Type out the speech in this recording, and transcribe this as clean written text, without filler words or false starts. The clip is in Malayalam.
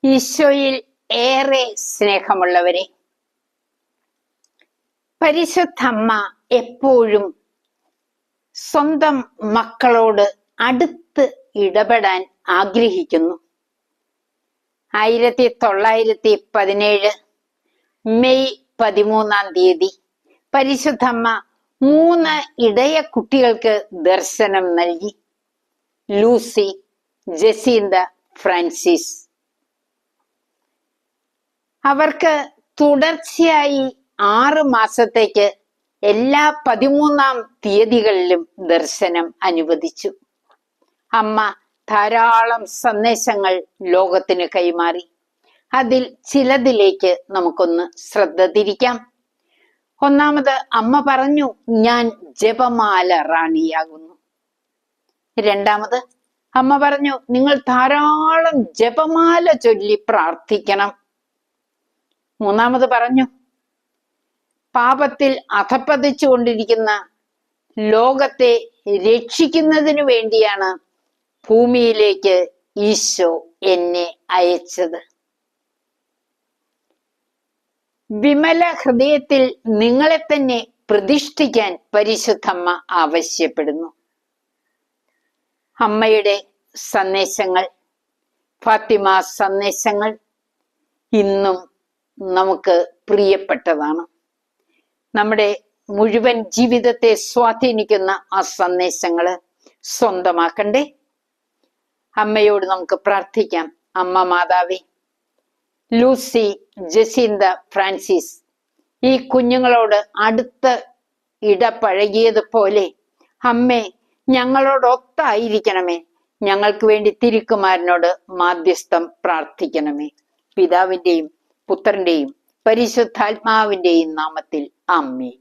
ഈശോയിൽ ഏറെ സ്നേഹമുള്ളവരെ, പരിശുദ്ധമ്മ എപ്പോഴും സ്വന്തം മക്കളോട് അടുത്ത് ഇടപെടാൻ ആഗ്രഹിക്കുന്നു. 1917 മെയ് 13 പരിശുദ്ധമ്മ 3 ഇടയ കുട്ടികൾക്ക് ദർശനം നൽകി. Lucy, Jacinta, Francis. അവർക്ക് തുടർച്ചയായി 6 മാസത്തേക്ക് എല്ലാ 13-ാം തീയതികളിലും ദർശനം അനുവദിച്ചു. അമ്മ ധാരാളം സന്ദേശങ്ങൾ ലോകത്തിന് കൈമാറി. അതിൽ ചിലതിലേക്ക് നമുക്കൊന്ന് ശ്രദ്ധ തിരിക്കാം. ഒന്നാമത്, അമ്മ പറഞ്ഞു, ഞാൻ ജപമാല റാണിയാകുന്നു. രണ്ടാമത്, അമ്മ പറഞ്ഞു, നിങ്ങൾ ധാരാളം ജപമാല ചൊല്ലി പ്രാർത്ഥിക്കണം. മൂന്നാമത് പറഞ്ഞു, പാപത്തിൽ അധപ്പതിച്ചുകൊണ്ടിരിക്കുന്ന ലോകത്തെ രക്ഷിക്കുന്നതിനു വേണ്ടിയാണ് ഭൂമിയിലേക്ക് ഈശോ എന്നെ അയച്ചത്. വിമല ഹൃദയത്തിൽ നിങ്ങളെ തന്നെ പ്രതിഷ്ഠിക്കാൻ പരിശുദ്ധമ്മ ആവശ്യപ്പെടുന്നു. അമ്മയുടെ സന്ദേശങ്ങൾ, ഫാത്തിമ സന്ദേശങ്ങൾ ഇന്നും നമുക്ക് പ്രിയപ്പെട്ടതാണ്. നമ്മുടെ മുഴുവൻ ജീവിതത്തെ സ്വാധീനിക്കുന്ന ആ സന്ദേശങ്ങള് സ്വന്തമാക്കണ്ടേ? അമ്മയോട് നമുക്ക് പ്രാർത്ഥിക്കാം. അമ്മ മാതാവേ, ലൂസി, ജസീന്ത, ഫ്രാൻസിസ് ഈ കുഞ്ഞുങ്ങളോട് അടുത്ത് ഇടപഴകിയതുപോലെ അമ്മേ, ഞങ്ങളോടൊത്തായിരിക്കണമേ. ഞങ്ങൾക്ക് വേണ്ടി തിരുക്കുമാരനോട് മാധ്യസ്ഥം പ്രാർത്ഥിക്കണമേ. പിതാവിന്റെയും പുത്രന്റെയും പരിശുദ്ധാത്മാവിന്റെയും നാമത്തിൽ ആമേൻ.